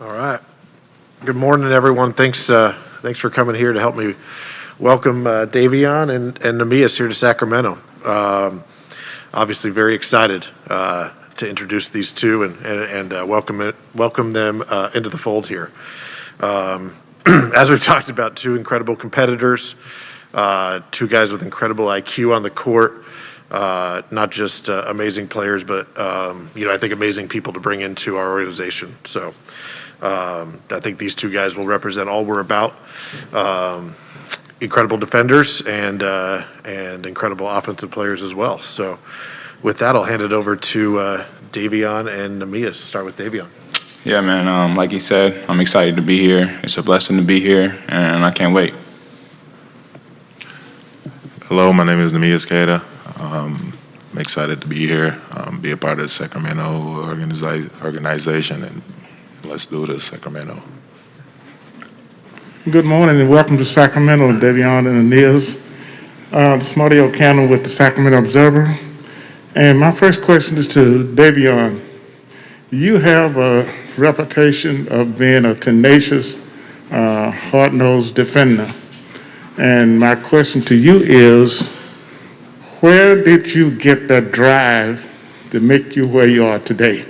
All right. Good morning, everyone. Thanks for coming here to help me welcome Davion and Neemias here to Sacramento. Obviously, very excited to introduce these two and welcome them into the fold here. As we've talked about, two incredible competitors, two guys with incredible IQ on the court. Not just amazing players, but I think amazing people to bring into our organization. So I think these two guys will represent all we're about. Incredible defenders and incredible offensive players as well. So with that, I'll hand it over to Davion and Neemias. Start with Davion. Yeah, man. Like he said, I'm excited to be here. It's a blessing to be here, and I can't wait. Hello, my name is Neemias Keita. I'm excited to be here, be a part of the Sacramento organization, and let's do this, Sacramento. Good morning and welcome to Sacramento, Davion and Neemias. This is Marty O'Connell with the Sacramento Observer. And my first question is to Davion. You have a reputation of being a tenacious, hard-nosed defender. And my question to you is, where did you get that drive to make you where you are today?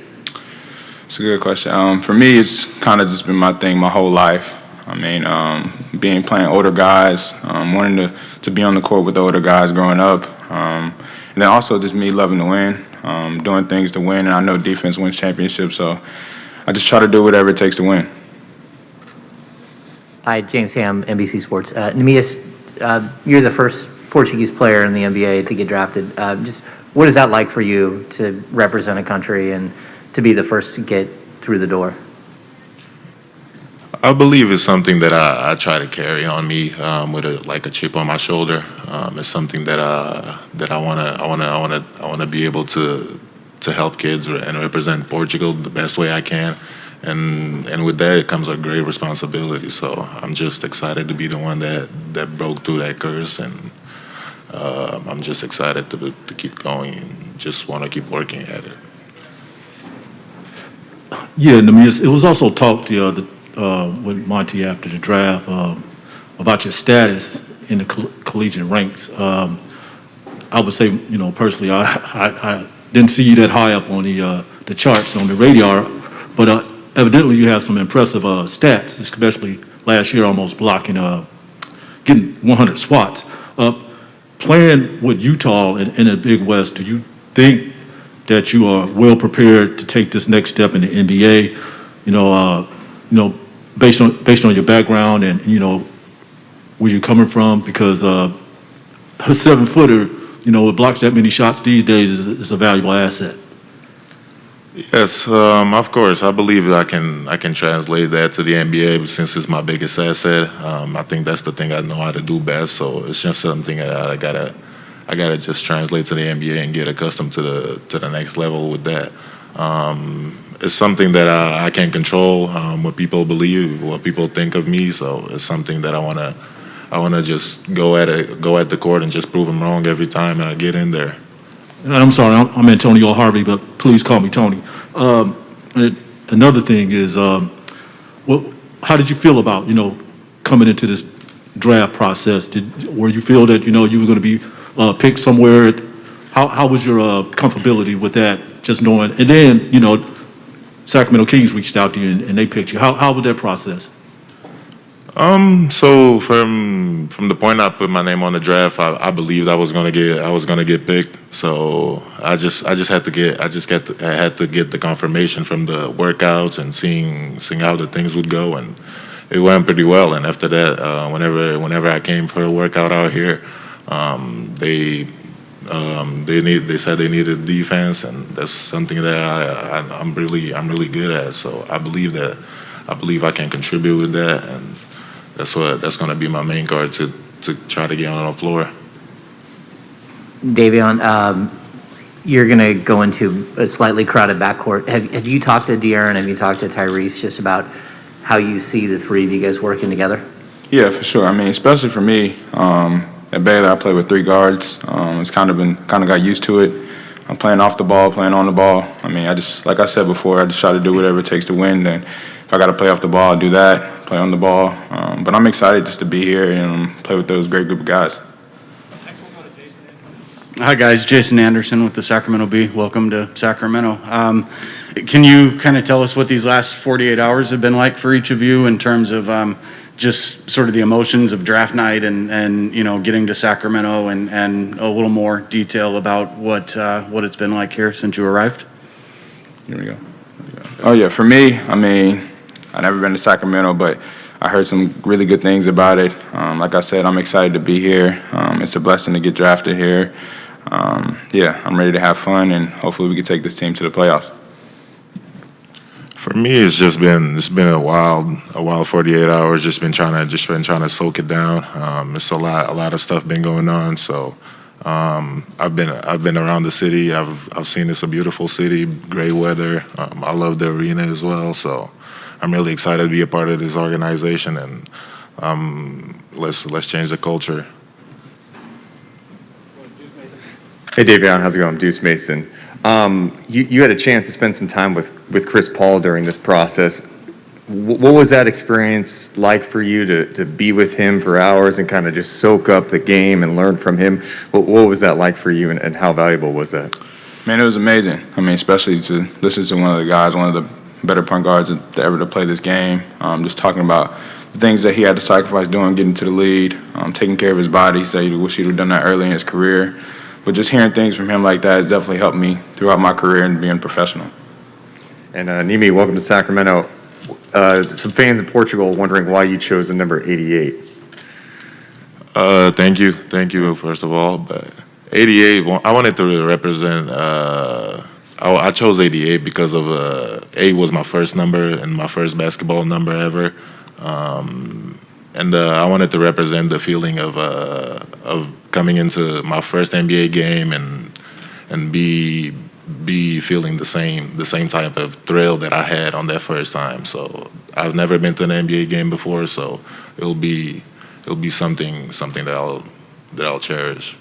It's a good question. For me, it's kind of just been my thing my whole life. I mean, playing older guys, wanting to be on the court with the older guys growing up. And then also just me loving to win, doing things to win. And I know defense wins championships, so I just try to do whatever it takes to win. Hi, James Ham, NBC Sports. Neemias, you're the first Portuguese player in the NBA to get drafted. Just what is that like for you to represent a country and to be the first to get through the door? I believe it's something that I try to carry on me with a chip on my shoulder. It's something that I wanna be able to help kids and represent Portugal the best way I can. And with that, it comes a great responsibility. So I'm just excited to be the one that broke through that curse, and I'm just excited to keep going and just want to keep working at it. Yeah, Neemias, it was also talked with Monty after the draft about your status in the collegiate ranks. I would say, personally, I didn't see you that high up on the charts on the radar, but evidently you have some impressive stats, especially last year almost blocking, getting 100 swats. Playing with Utah in the Big West, do you think that you are well prepared to take this next step in the NBA? Based on your background and where you're coming from, because a 7-footer, it blocks that many shots these days is a valuable asset. Yes, of course. I believe I can translate that to the NBA since it's my biggest asset. I think that's the thing I know how to do best. So it's just something that I gotta just translate to the NBA and get accustomed to the next level with that. It's something that I can't control, what people believe, what people think of me. So it's something that I wanna just go at the court and just prove them wrong every time I get in there. I'm sorry, I'm Antonio Harvey, but please call me Tony. Another thing is, how did you feel about coming into this draft process? Were you feel that you were going to be picked somewhere? How was your comfortability with that? Just knowing, and then Sacramento Kings reached out to you and they picked you. How was that process? So from the point I put my name on the draft, I believed I was gonna get picked. So I had to get the confirmation from the workouts and seeing how the things would go, and it went pretty well. And after that, whenever I came for a workout out here, they said they needed defense, and that's something that I'm really good at. So I believe I can contribute with that, and that's going to be my main card to try to get on the floor. Davion, you're going to go into a slightly crowded backcourt. Have you talked to De'Aaron? Have you talked to Tyrese just about how you see the three of you guys working together? Yeah, for sure. I mean, especially for me, at Baylor, I play with three guards. It's kind of got used to it. I'm playing off the ball, playing on the ball. I mean, like I said before, I just try to do whatever it takes to win. And if I got to play off the ball, I'll do that, play on the ball. But I'm excited just to be here and play with those great group of guys. Hi, guys. Jason Anderson with the Sacramento Bee. Welcome to Sacramento. Can you kind of tell us what these last 48 hours have been like for each of you in terms of just sort of the emotions of draft night and getting to Sacramento and a little more detail about what it's been like here since you arrived? Here we go. Oh, yeah. For me, I mean, I've never been to Sacramento, but I heard some really good things about it. Like I said, I'm excited to be here. It's a blessing to get drafted here. Yeah, I'm ready to have fun, and hopefully we can take this team to the playoffs. For me, it's been a wild 48 hours. Just been trying to soak it down. It's a lot of stuff been going on. So I've been around the city. I've seen it's a beautiful city, great weather. I love the arena as well. So I'm really excited to be a part of this organization, and let's change the culture. Hey, Davion, how's it going? Deuce Mason. You had a chance to spend some time with Chris Paul during this process. What was that experience like for you to be with him for hours and kind of just soak up the game and learn from him? What was that like for you, and how valuable was that? Man, it was amazing. I mean, especially to listen to one of the guys, one of the better point guards ever to play this game. Just talking about the things that he had to sacrifice doing, getting to the lead, taking care of his body. He said he wish he'd have done that early in his career. But just hearing things from him like that has definitely helped me throughout my career and being professional. And Nimi, welcome to Sacramento. Some fans in Portugal wondering why you chose the number 88. Thank you first of all. But 88, I wanted to represent. I chose 88 because of 8 was my first number and my first basketball number ever. And I wanted to represent the feeling of coming into my first NBA game and be feeling the same type of thrill that I had on that first time. So I've never been to an NBA game before, so it'll be something that I'll cherish.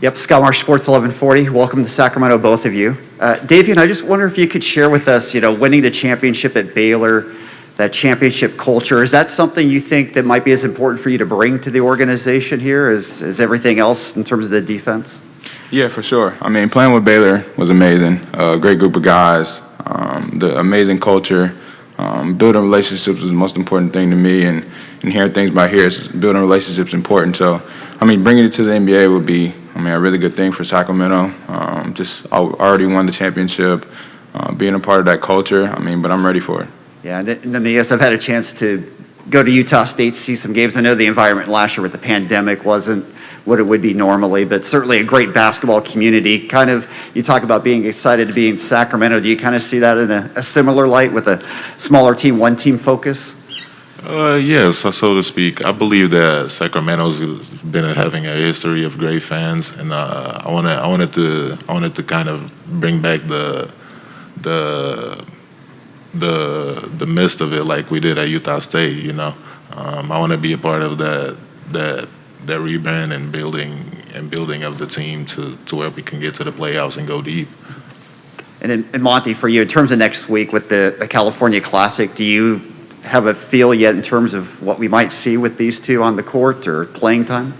Yep, Scott Marsh, Sports 1140. Welcome to Sacramento, both of you. Davian, I just wonder if you could share with us, winning the championship at Baylor, that championship culture. Is that something you think that might be as important for you to bring to the organization here as everything else in terms of the defense? Yeah, for sure. I mean, playing with Baylor was amazing. A great group of guys, the amazing culture. Building relationships is the most important thing to me, and hearing things about here, building relationships important. So, I mean, bringing it to the NBA would be, a really good thing for Sacramento. I already won the championship, being a part of that culture. But I'm ready for it. Yeah, and yes, I've had a chance to go to Utah State, see some games. I know the environment last year with the pandemic wasn't what it would be normally, but certainly a great basketball community. Kind of, you talk about being excited to be in Sacramento. Do you kind of see that in a similar light with a smaller team, one team focus? Yes, so to speak. I believe that Sacramento's been having a history of great fans, and I wanted to kind of bring back the midst of it like we did at Utah State. I want to be a part of that rebrand and building of the team to where we can get to the playoffs and go deep. And Monty, for you, in terms of next week with the California Classic, do you have a feel yet in terms of what we might see with these two on the court or playing time?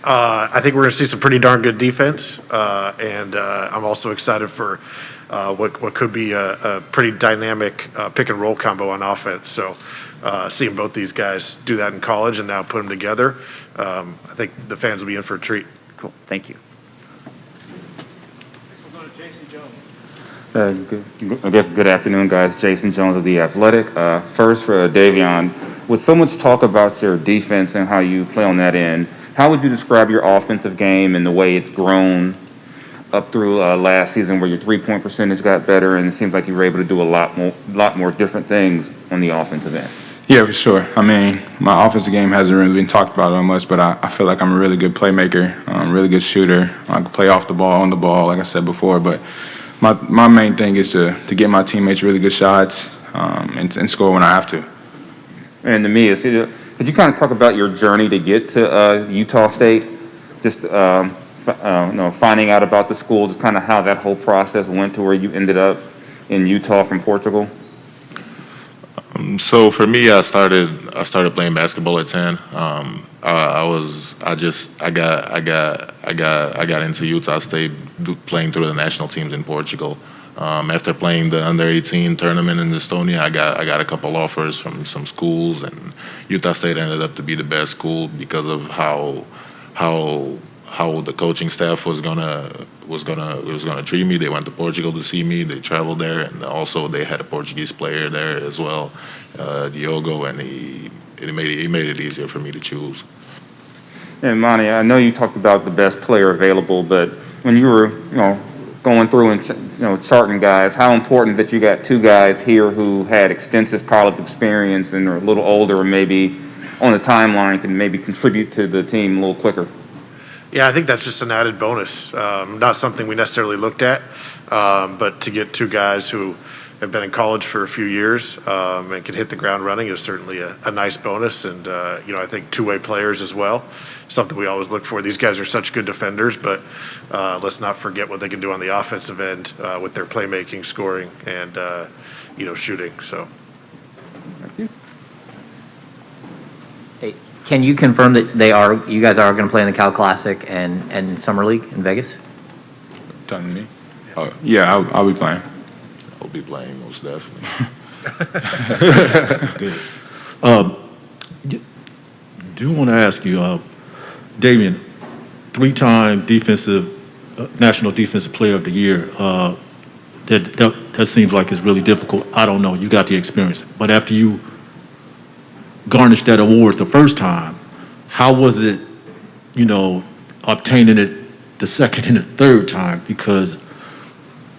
I think we're going to see some pretty darn good defense, and I'm also excited for what could be a pretty dynamic pick and roll combo on offense. So seeing both these guys do that in college and now put them together, I think the fans will be in for a treat. Cool. Thank you. Good afternoon, guys. Jason Jones of The Athletic. First, for Davion, with so much talk about your defense and how you play on that end, how would you describe your offensive game and the way it's grown up through last season, where your three-point percentage got better and it seems like you were able to do a lot more different things on the offensive end? Yeah, for sure. My offensive game hasn't really been talked about much, but I feel like I'm a really good playmaker, really good shooter. I can play off the ball, on the ball, like I said before, but my main thing is to get my teammates really good shots and score when I have to. And to me, Could you kind of talk about your journey to get to Utah State? Just finding out about the school, just kind of how that whole process went to where you ended up in Utah from Portugal. So for me, I started playing basketball at 10. I got into Utah State playing through the national teams in Portugal. After playing the under 18 tournament in Estonia, I got a couple offers from some schools, and Utah State ended up to be the best school because of how the coaching staff was gonna treat me. They went to Portugal to see me. They traveled there, and also they had a Portuguese player there as well, Diogo, and he made it easier for me to choose. And Monty, I know you talked about the best player available, but when you were, going through and charting guys, how important that you got two guys here who had extensive college experience and are a little older, or maybe on the timeline can maybe contribute to the team a little quicker. Yeah, I think that's just an added bonus. Not something we necessarily looked at, but to get two guys who have been in college for a few years and can hit the ground running is certainly a nice bonus. And, I think two-way players as well, something we always look for. These guys are such good defenders, but let's not forget what they can do on the offensive end with their playmaking, scoring, and, shooting. So. Thank you. Hey, can you confirm that you guys are going to play in the Cal Classic and Summer League in Vegas? Done to me? Oh, yeah, I'll be playing. I'll be playing most definitely. Do want to ask you, Damian, 3-time National Defensive Player of the Year. That seems like it's really difficult. I don't know. You got the experience, but after you garnished that award the first time, how was it, obtaining it the second and the third time? Because,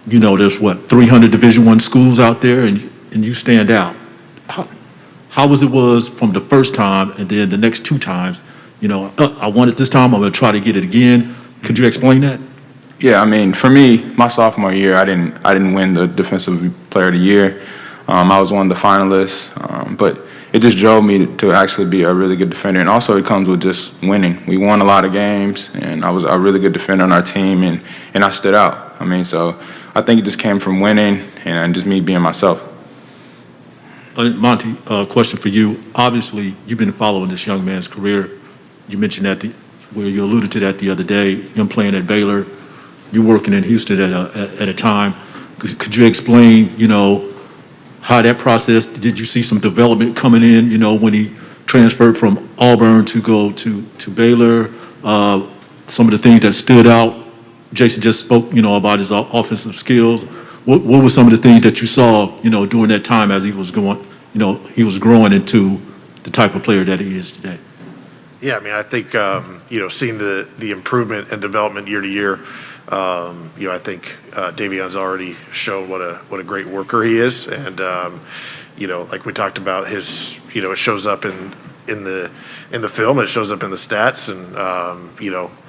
there's 300 Division I schools out there, and you stand out. How was it from the first time, and then the next 2 times, I won it this time, I'm going to try to get it again. Could you explain that? Yeah, I mean, for me, my sophomore year, I didn't win the Defensive Player of the Year. I was one of the finalists, but it just drove me to actually be a really good defender. And also, it comes with just winning. We won a lot of games, and I was a really good defender on our team, and I stood out. I mean, so I think it just came from winning and just me being myself. Monty, question for you. Obviously, you've been following this young man's career. You mentioned where you alluded to that the other day, him playing at Baylor, you working in Houston at a time. Could you explain, how that process, did you see some development coming in, when he transferred from Auburn to go to Baylor? Some of the things that stood out, Jason just spoke, about his offensive skills. What were some of the things that you saw, during that time as he was going, he was growing into the type of player that he is today? Yeah, I mean, I think, seeing the improvement and development year to year, I think Davion's already shown what a great worker he is. And, like we talked about, it shows up in the film, it shows up in the stats. And,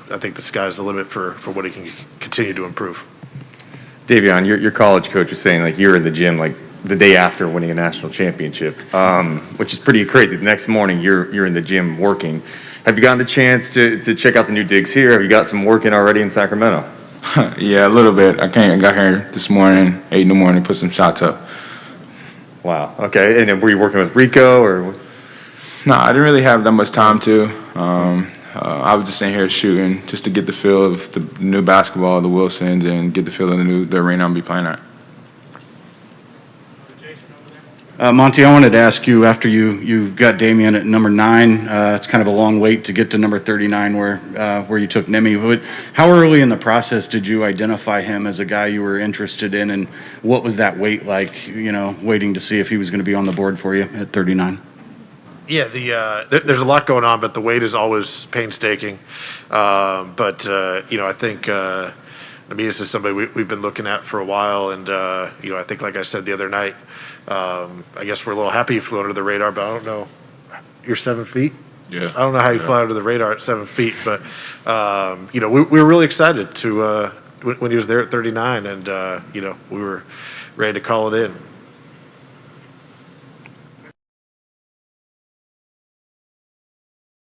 I think the sky's the limit for what he can continue to improve. Davion, your college coach was saying, you're in the gym, the day after winning a national championship, which is pretty crazy. The next morning, you're in the gym working. Have you gotten the chance to check out the new digs here? Have you got some work in already in Sacramento? Yeah, a little bit. I got here this morning, 8 in the morning, put some shots up. Wow. Okay. And then were you working with Rico or? No, I didn't really have that much time to. I was just in here shooting just to get the feel of the new basketball, the Wilsons, and get the feel of the arena I'm be playing at. Monty, I wanted to ask you, after you got Damian at number 9, it's kind of a long wait to get to number 39 where you took Nemi. How early in the process did you identify him as a guy you were interested in, and what was that wait like, waiting to see if he was going to be on the board for you at 39? Yeah, there's a lot going on, but the wait is always painstaking. I think Namias is somebody we've been looking at for a while, and I think, like I said the other night, I guess we're a little happy you flew under the radar, but I don't know. You're 7 feet? Yeah. I don't know how you fly under the radar at 7 feet, but we were really excited to when he was there at 39, and we were ready to call it in.